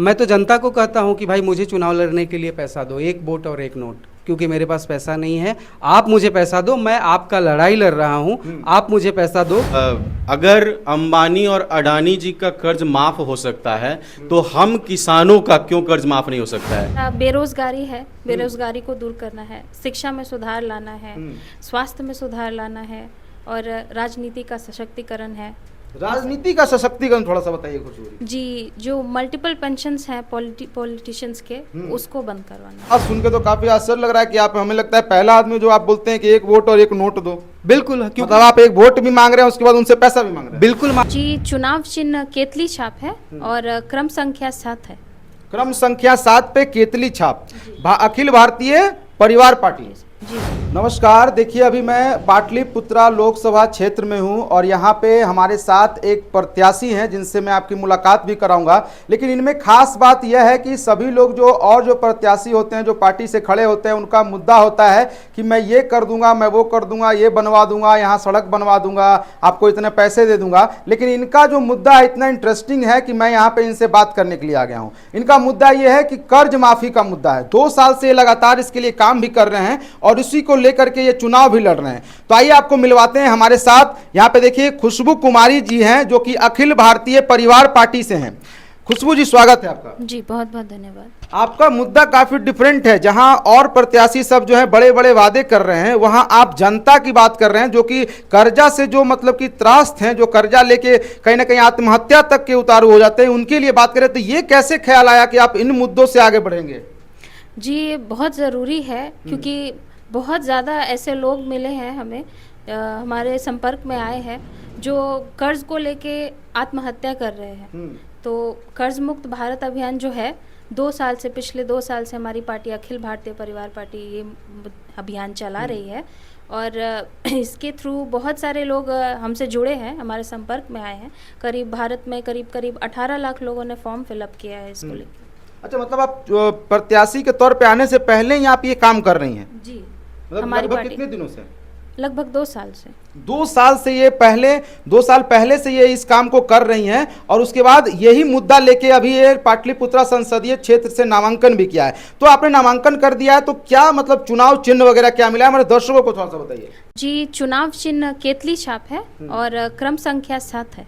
मैं तो जनता को कहता हूं कि भाई मुझे चुनाव लड़ने के लिए पैसा दो, एक वोट और एक नोट, क्योंकि मेरे पास पैसा नहीं है। आप मुझे पैसा दो, मैं आपका लड़ाई लड़ रहा हूं, आप मुझे पैसा दो। अगर अंबानी और अडानी जी का कर्ज माफ हो सकता है तो हम किसानों का क्यों कर्ज माफ नहीं हो सकता है? बेरोजगारी है, बेरोजगारी को दूर करना है, शिक्षा में सुधार लाना है, स्वास्थ्य में सुधार लाना है और राजनीति का सशक्तिकरण है। राजनीति का सशक्तिकरण थोड़ा सा बताइए खुशबू जी, जो मल्टीपल पेंशन्स हैं पॉलिटिशियंस के, उसको बंद करवाना। आज सुन के तो काफी आश्चर्य लग रहा है कि आप, हमें लगता है पहला आदमी जो आप बोलते हैं कि एक वोट और एक नोट दो। बिल्कुल, मतलब आप एक वोट भी मांग रहे हैं, उसके बाद उनसे पैसा भी मांग रहे हैं। बिल्कुल। जी, चुनाव चिन्ह केतली छाप है और क्रम संख्या 7 है। क्रम संख्या 7 पे केतली छाप, अखिल भारतीय परिवार पार्टी। जी नमस्कार, देखिए अभी मैं पाटलिपुत्रा लोकसभा क्षेत्र में हूं और यहां पे हमारे साथ एक प्रत्याशी हैं जिनसे मैं आपकी मुलाकात भी कराऊंगा। लेकिन इनमें खास बात यह है कि सभी लोग जो प्रत्याशी होते हैं, जो पार्टी से खड़े होते हैं, उनका मुद्दा होता है कि मैं ये कर दूंगा, मैं वो कर दूंगा, ये बनवा दूंगा, यहाँ सड़क बनवा दूंगा, आपको इतने पैसे दे दूंगा। लेकिन इनका जो मुद्दा है इतना इंटरेस्टिंग है कि मैं यहाँ पे इनसे बात करने के लिए आ गया हूँ। इनका मुद्दा ये है कि कर्ज माफी का मुद्दा है। 2 साल से लगातार इसके लिए काम भी कर रहे हैं और इसी को लेकर के ये चुनाव भी लड़ रहे हैं। तो आइए आपको मिलवाते हैं हमारे साथ। यहाँ पे देखिए खुशबू कुमारी जी हैं जो कि अखिल भारतीय परिवार पार्टी से हैं। खुशबू जी, स्वागत है आपका। जी, बहुत बहुत धन्यवाद। आपका मुद्दा काफी डिफरेंट है। जहां और प्रत्याशी सब जो है बड़े बड़े वादे कर रहे हैं, वहां आप जनता की बात कर रहे हैं जो कि कर्जा से जो मतलब कि त्रास्त हैं, जो कर्जा लेके कहीं ना कहीं आत्महत्या तक के उतारू हो जाते हैं, उनके लिए बात करें। तो ये कैसे ख्याल आया कि आप इन मुद्दों से आगे बढ़ेंगे? जी, ये बहुत ज़रूरी है क्योंकि बहुत ज़्यादा ऐसे लोग मिले हैं हमें, हमारे संपर्क में आए हैं जो कर्ज को लेके आत्महत्या कर रहे हैं। तो कर्ज मुक्त भारत अभियान जो है, पिछले 2 साल से हमारी पार्टी अखिल भारतीय परिवार पार्टी ये अभियान चला रही है और इसके थ्रू बहुत सारे लोग हमसे जुड़े हैं, हमारे संपर्क में आए हैं। भारत में करीब 18 लाख लोगों ने फॉर्म फिलअप किया है इसको लेकर। अच्छा, मतलब आप प्रत्याशी के तौर पे आने से पहले ही आप ये काम कर रही हैं? जी, मतलब हमारी लगभग पार्टी कितने दिनों से? लगभग 2 साल से। 2 साल से ये 2 साल पहले से ये इस काम को कर रही हैं और उसके बाद यही मुद्दा लेके अभी ये पाटलिपुत्रा संसदीय क्षेत्र से नामांकन भी किया है। तो आपने नामांकन कर दिया है, तो क्या मतलब चुनाव चिन्ह वगैरह क्या मिला है? हमारे दर्शकों को थोड़ा सा बताइए। जी, चुनाव चिन्ह केतली छाप है और क्रम संख्या 7 है।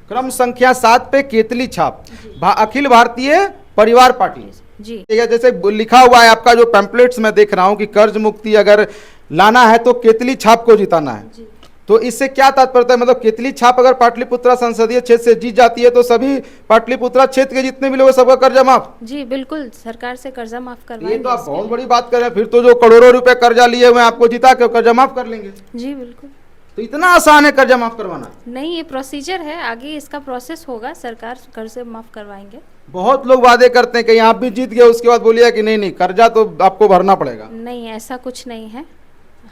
क्रम संख्या 7 पे केतली छाप, अखिल भारतीय परिवार पार्टी। जी, जैसे लिखा हुआ है आपका जो पैम्पलेट्स में देख रहा हूँ कि कर्ज मुक्ति अगर लाना है तो केतली छाप को जिताना है। तो इससे क्या तात्पर्य है? मतलब केतली छाप अगर पाटलिपुत्रा संसदीय क्षेत्र से जीत जाती है तो सभी पाटलिपुत्रा क्षेत्र के जितने भी लोग सबका कर्जा माफ? जी बिल्कुल, सरकार से कर्जा माफ करवाएंगे। ये तो आप बहुत बड़ी बात कर रहे हैं। फिर तो जो करोड़ों रुपए कर्जा लिए हुए आपको जिता के कर्जा माफ कर लेंगे। जी बिल्कुल। तो इतना आसान है कर्जा माफ करवाना? नहीं, ये प्रोसीजर है, आगे इसका प्रोसेस होगा, सरकार कर्ज माफ करवाएंगे। बहुत लोग वादे करते हैं कि आप भी जीत गए, उसके बाद बोलिए कि नहीं कर्जा तो आपको भरना पड़ेगा। नहीं, ऐसा कुछ नहीं है।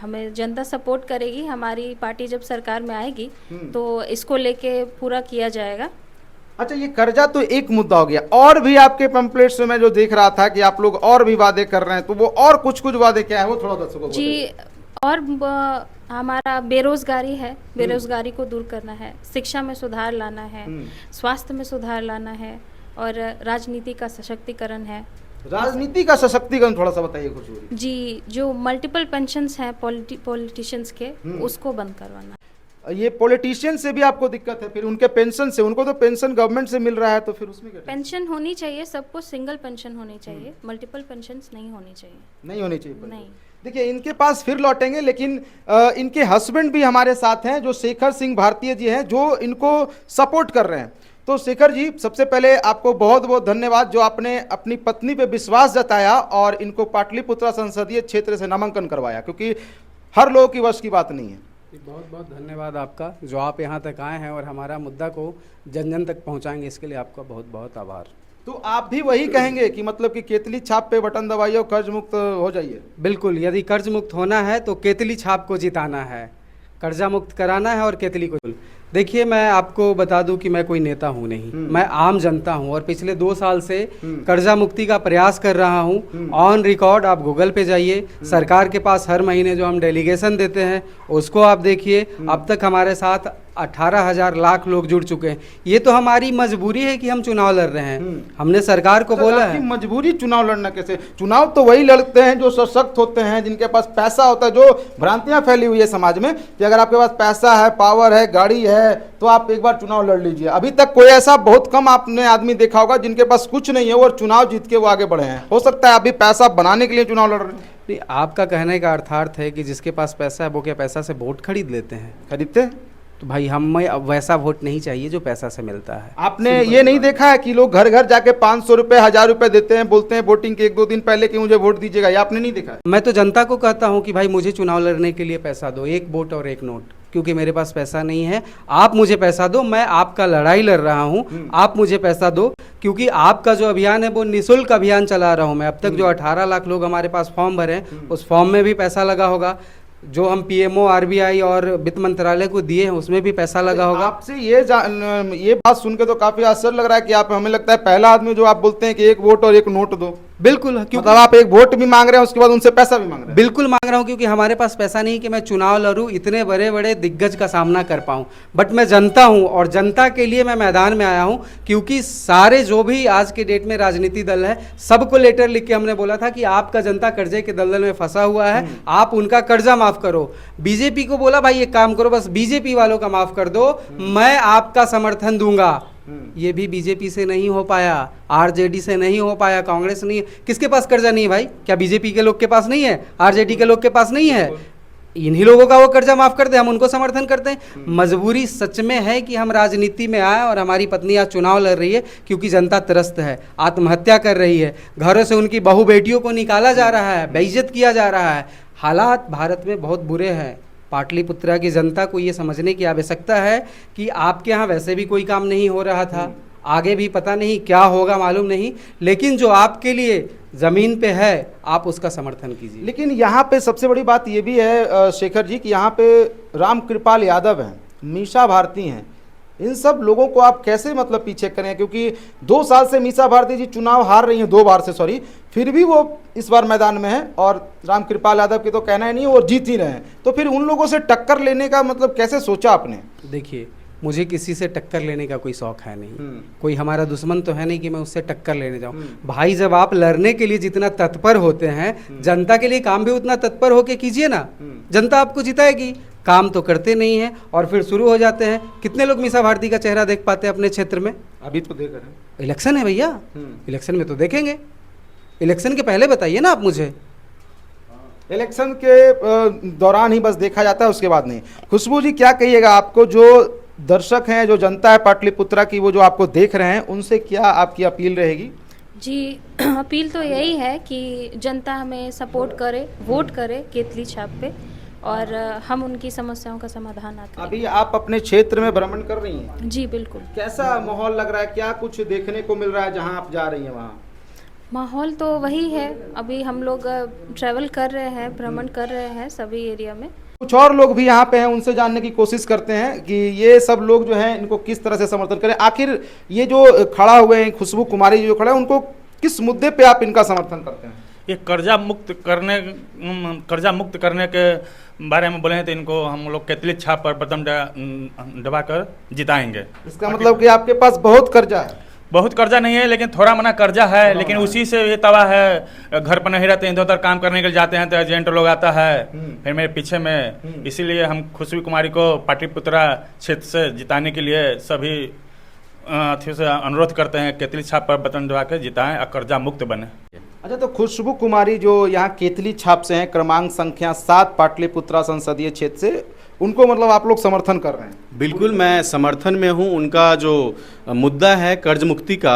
हमें जनता सपोर्ट करेगी, हमारी पार्टी जब सरकार में आएगी तो इसको लेके पूरा किया जाएगा। अच्छा, ये कर्जा तो एक मुद्दा हो गया, और भी आपके पैम्पलेट्स में मैं जो देख रहा था कि आप लोग और भी वादे कर रहे हैं, तो वो और कुछ वादे क्या है वो थोड़ा दर्शकों को जी, और हमारा बेरोजगारी है, बेरोजगारी को दूर करना है, शिक्षा में सुधार लाना है, स्वास्थ्य में सुधार लाना है और राजनीति का सशक्तिकरण है। राजनीति का सशक्तिकरण थोड़ा सा बताइए खुशबू जी, जो मल्टीपल पेंशन्स हैं पॉलिटिशियंस के, उसको बंद करवाना। ये पॉलिटिशियन से भी आपको दिक्कत है? फिर उनके पेंशन से, उनको तो पेंशन गवर्नमेंट से मिल रहा है, तो फिर उसमें क्या? पेंशन होनी चाहिए, सबको सिंगल पेंशन होनी चाहिए, मल्टीपल पेंशन्स नहीं होनी चाहिए। नहीं होनी चाहिए? नहीं। देखिए, इनके पास फिर लौटेंगे, लेकिन इनके हस्बैंड भी हमारे साथ हैं जो शेखर सिंह भारतीय जी हैं, जो इनको सपोर्ट कर रहे हैं। तो शेखर जी, सबसे पहले आपको बहुत बहुत धन्यवाद जो आपने अपनी पत्नी पे विश्वास जताया और इनको पाटलिपुत्रा संसदीय क्षेत्र से नामांकन करवाया, क्योंकि हर लोगों की वश की बात नहीं है। बहुत बहुत धन्यवाद आपका, जो आप यहाँ तक आए हैं और हमारा मुद्दा को जन जन तक पहुँचाएंगे, इसके लिए आपका बहुत बहुत आभार। तो आप भी वही कहेंगे कि मतलब कि केतली छाप पे बटन दबाइए और कर्ज मुक्त हो जाइए? बिल्कुल, यदि कर्ज मुक्त होना है तो केतली छाप को जिताना है, कर्जा मुक्त कराना है और केतली को। देखिए, मैं आपको बता दूं कि मैं कोई नेता हूं नहीं, मैं आम जनता हूं और पिछले 2 साल से कर्जा मुक्ति का प्रयास कर रहा हूं। ऑन रिकॉर्ड आप गूगल पे जाइए, सरकार के पास हर महीने जो हम डेलीगेशन देते हैं उसको आप देखिए। अब तक हमारे साथ 18,000 लाख लोग जुड़ चुके हैं। ये तो हमारी मजबूरी है कि हम चुनाव लड़ रहे हैं। हमने सरकार को बोला आपकी है। मजबूरी चुनाव लड़ना कैसे? चुनाव तो वही लड़ते हैं जो सशक्त होते हैं, जिनके पास पैसा होता है। जो भ्रांतियां फैली हुई है समाज में कि अगर आपके पास पैसा है, पावर है, गाड़ी है, तो आप एक बार चुनाव लड़ लीजिए। अभी तक कोई ऐसा बहुत कम आपने आदमी देखा होगा जिनके पास कुछ नहीं है और चुनाव जीत के वो आगे बढ़े हैं। हो सकता है अभी पैसा बनाने के लिए चुनाव लड़ रहे हैं। नहीं, आपका कहने का अर्थार्थ है कि जिसके पास पैसा है वो क्या पैसा से वोट खरीद लेते हैं? खरीदते हैं? तो भाई हमें अब वैसा वोट नहीं चाहिए जो पैसा से मिलता है। आपने ये नहीं देखा है कि लोग घर घर जाके 500 रुपए, 1000 रुपए देते हैं, बोलते हैं वोटिंग के 1-2 दिन पहले कि मुझे वोट दीजिएगा? ये आपने नहीं देखा है? मैं तो जनता को कहता हूं कि भाई मुझे चुनाव लड़ने के लिए पैसा दो, 1 वोट और 1 नोट, क्योंकि मेरे पास पैसा नहीं है। आप मुझे पैसा दो, मैं आपका लड़ाई लड़ रहा हूं, आप मुझे पैसा दो, क्योंकि आपका जो अभियान है वो निःशुल्क अभियान चला रहा हूं मैं। अब तक जो 18 लाख लोग हमारे पास फॉर्म भरे हैं, उस फॉर्म में भी पैसा लगा होगा। जो हम पीएमओ, आरबीआई और वित्त मंत्रालय को दिए हैं उसमें भी पैसा लगा होगा। आपसे ये बात सुन के तो काफी आश्चर्य लग रहा है कि आप, हमें लगता है पहला आदमी जो आप बोलते हैं कि 1 वोट और 1 नोट दो। बिल्कुल, क्योंकि मतलब आप 1 वोट भी मांग रहे हैं, उसके बाद उनसे पैसा भी मांग रहे हैं। बिल्कुल मांग रहा हूं, क्योंकि हमारे पास पैसा नहीं कि मैं चुनाव लड़ूं, इतने बड़े बड़े दिग्गज का सामना कर पाऊं। बट मैं जनता हूं और जनता के लिए मैं मैदान में आया हूं, क्योंकि सारे जो भी आज के डेट में राजनीति दल है, सबको लेटर लिख के हमने बोला था कि आपका जनता कर्जे के दलदल में फंसा हुआ है, आप उनका कर्जा माफ करो। बीजेपी को बोला भाई एक काम करो, बस बीजेपी वालों का माफ कर दो, मैं आपका समर्थन दूंगा। ये भी बीजेपी से नहीं हो पाया, आरजेडी से नहीं हो पाया, कांग्रेस नहीं। किसके पास कर्जा नहीं है भाई? क्या बीजेपी के लोग के पास नहीं है? आरजेडी के लोग के पास नहीं है? इन्हीं लोगों का वो कर्जा माफ करते हैं, हम उनको समर्थन करते हैं। मजबूरी सच में है कि हम राजनीति में आए और हमारी पत्नी आज चुनाव लड़ रही है, क्योंकि जनता त्रस्त है, आत्महत्या कर रही है, घरों से उनकी बहू बेटियों को निकाला जा रहा है, बेइज्जत किया जा रहा है। हालात भारत में बहुत बुरे हैं। पाटलिपुत्रा की जनता को ये समझने की आवश्यकता है कि आपके यहाँ वैसे भी कोई काम नहीं हो रहा था, आगे भी पता नहीं क्या होगा, मालूम नहीं, लेकिन जो आपके लिए ज़मीन पे है आप उसका समर्थन कीजिए। लेकिन यहाँ पे सबसे बड़ी बात ये भी है शेखर जी कि यहाँ पे रामकृपाल यादव हैं, मीसा भारती हैं, इन सब लोगों को आप कैसे मतलब पीछे करें? क्योंकि 2 साल से मीसा भारती जी चुनाव हार रही हैं, 2 बार से, सॉरी, फिर भी वो इस बार मैदान में है और रामकृपाल यादव की तो कहना ही नहीं है, वो जीत ही रहे हैं। तो फिर उन लोगों से टक्कर लेने का मतलब कैसे सोचा आपने? देखिए, मुझे किसी से टक्कर लेने का कोई शौक है नहीं, कोई हमारा दुश्मन तो है नहीं कि मैं उससे टक्कर लेने जाऊं। भाई जब आप लड़ने के लिए जितना तत्पर होते हैं, जनता के लिए काम भी उतना तत्पर होके कीजिए ना, जनता आपको जिताएगी। काम तो करते नहीं है और फिर शुरू हो जाते हैं। कितने लोग मीसा भारती का चेहरा देख पाते हैं अपने क्षेत्र में? अभी तो देख रहे हैं, इलेक्शन है भैया, इलेक्शन में तो देखेंगे। इलेक्शन के पहले बताइए ना आप मुझे। इलेक्शन के दौरान ही बस देखा जाता है, उसके बाद नहीं। खुशबू जी, क्या कहिएगा? आपको जो दर्शक हैं, जो जनता है पाटलिपुत्रा की, वो जो आपको देख रहे हैं, उनसे क्या आपकी अपील रहेगी? जी अपील तो यही है कि जनता हमें सपोर्ट करे, वोट करे केतली छाप पे, और हम उनकी समस्याओं का समाधान करें। अभी आप अपने क्षेत्र में भ्रमण कर रही हैं? जी बिल्कुल। कैसा माहौल लग रहा है? क्या कुछ देखने को मिल रहा है जहां आप जा रही हैं वहाँ? माहौल तो वही है, अभी हम लोग ट्रैवल कर रहे हैं, भ्रमण कर रहे हैं सभी एरिया में। कुछ और लोग भी यहाँ पे हैं, उनसे जानने की कोशिश करते हैं कि ये सब लोग जो हैं इनको किस तरह से समर्थन करें। आखिर ये जो खड़ा हुए हैं, खुशबू कुमारी जो खड़ा है, उनको किस मुद्दे पे आप इनका समर्थन करते हैं? ये कर्जा मुक्त करने के बारे में बोले तो इनको हम लोग केतली छाप पर बटन दबाकर जिताएंगे। इसका मतलब कि आपके पास बहुत कर्जा है? बहुत कर्जा नहीं है, लेकिन थोड़ा मना कर्जा है, लेकिन उसी से ये तवा है। घर पर नहीं रहते, इधर उधर काम करने के लिए जाते हैं तो एजेंट लोग आता है फिर मेरे पीछे में। इसीलिए हम खुशबू कुमारी को पाटलिपुत्रा क्षेत्र से जिताने के लिए सभी अथियों से अनुरोध करते हैं, केतली छाप पर बटन दबा के जिताएं और कर्जा मुक्त बने। अच्छा, तो खुशबू कुमारी जो यहाँ केतली छाप से हैं, क्रमांक संख्या 7 पाटलिपुत्रा संसदीय क्षेत्र से, उनको मतलब आप लोग समर्थन कर रहे हैं? बिल्कुल, मैं समर्थन में हूं। उनका जो मुद्दा है कर्ज मुक्ति का,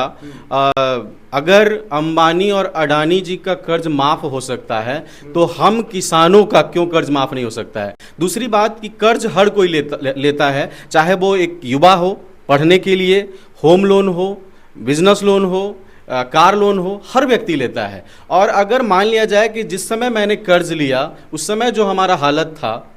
अगर अंबानी और अडानी जी का कर्ज माफ हो सकता है तो हम किसानों का क्यों कर्ज माफ नहीं हो सकता है? दूसरी बात कि कर्ज हर कोई लेता है, चाहे वो एक युवा हो, पढ़ने के लिए, होम लोन हो, बिजनेस लोन हो, कार लोन हो, हर व्यक्ति लेता है। और अगर मान लिया जाए कि जिस समय मैंने कर्ज लिया उस समय जो हमारा हालत था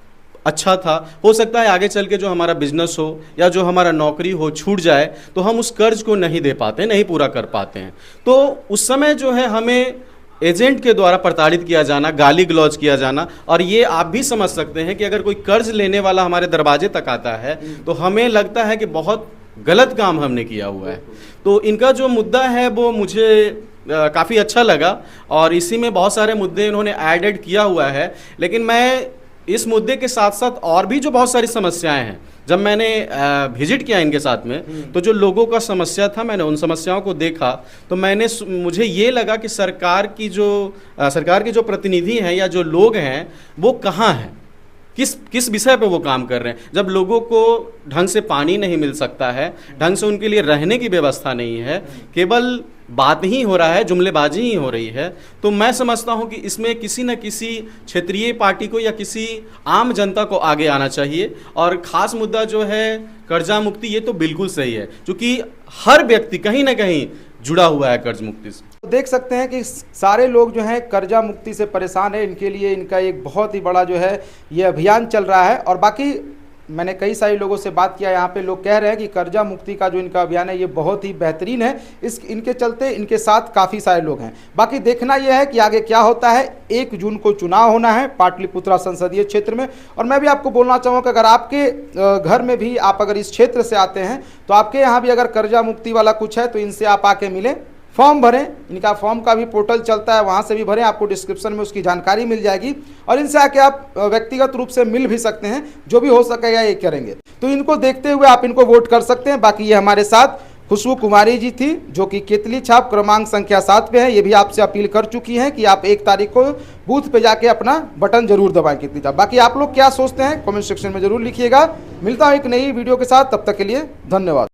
अच्छा था, हो सकता है आगे चल के जो हमारा बिजनेस हो या जो हमारा नौकरी हो छूट जाए तो हम उस कर्ज को नहीं दे पाते, नहीं पूरा कर पाते हैं। तो उस समय जो है हमें एजेंट के द्वारा प्रताड़ित किया जाना, गाली गलौज किया जाना। और ये आप भी समझ सकते हैं कि अगर कोई कर्ज लेने वाला हमारे दरवाजे तक आता है तो हमें लगता है कि बहुत गलत काम हमने किया हुआ है। तो इनका जो मुद्दा है वो मुझे काफ़ी अच्छा लगा और इसी में बहुत सारे मुद्दे इन्होंने एडेड किया हुआ है। लेकिन मैं इस मुद्दे के साथ साथ और भी जो बहुत सारी समस्याएं हैं, जब मैंने विजिट किया इनके साथ में तो जो लोगों का समस्या था, मैंने उन समस्याओं को देखा तो मुझे ये लगा कि सरकार के जो प्रतिनिधि हैं या जो लोग हैं वो कहाँ हैं, किस विषय पे वो काम कर रहे हैं। जब लोगों को ढंग से पानी नहीं मिल सकता है, ढंग से उनके लिए रहने की व्यवस्था नहीं है, केवल बात ही हो रहा है, जुमलेबाजी ही हो रही है, तो मैं समझता हूं कि इसमें किसी न किसी क्षेत्रीय पार्टी को या किसी आम जनता को आगे आना चाहिए। और ख़ास मुद्दा जो है कर्जा मुक्ति, ये तो बिल्कुल सही है क्योंकि हर व्यक्ति कहीं ना कहीं जुड़ा हुआ है कर्ज मुक्ति से। तो देख सकते हैं कि सारे लोग जो हैं कर्जा मुक्ति से परेशान है। इनके लिए इनका एक बहुत ही बड़ा जो है ये अभियान चल रहा है। और बाकी मैंने कई सारे लोगों से बात किया, यहाँ पे लोग कह रहे हैं कि कर्जा मुक्ति का जो इनका अभियान है ये बहुत ही बेहतरीन है। इनके चलते इनके साथ काफ़ी सारे लोग हैं। बाकी देखना यह है कि आगे क्या होता है। 1 जून को चुनाव होना है पाटलिपुत्रा संसदीय क्षेत्र में। और मैं भी आपको बोलना चाहूँगा कि अगर आपके घर में भी आप अगर इस क्षेत्र से आते हैं तो आपके यहाँ भी अगर कर्जा मुक्ति वाला कुछ है तो इनसे आप आके मिलें, फॉर्म भरें। इनका फॉर्म का भी पोर्टल चलता है, वहाँ से भी भरें, आपको डिस्क्रिप्शन में उसकी जानकारी मिल जाएगी। और इनसे आके आप व्यक्तिगत रूप से मिल भी सकते हैं, जो भी हो सकेगा ये करेंगे। तो इनको देखते हुए आप इनको वोट कर सकते हैं। बाकी ये हमारे साथ खुशबू कुमारी जी थी जो कि केतली छाप क्रमांक संख्या 7 पे है। ये भी आपसे अपील कर चुकी हैं कि आप 1 तारीख को बूथ पे जाके अपना बटन जरूर दबाएं केतली छाप। बाकी आप लोग क्या सोचते हैं कमेंट सेक्शन में जरूर लिखिएगा। मिलता हूँ एक नई वीडियो के साथ, तब तक के लिए धन्यवाद।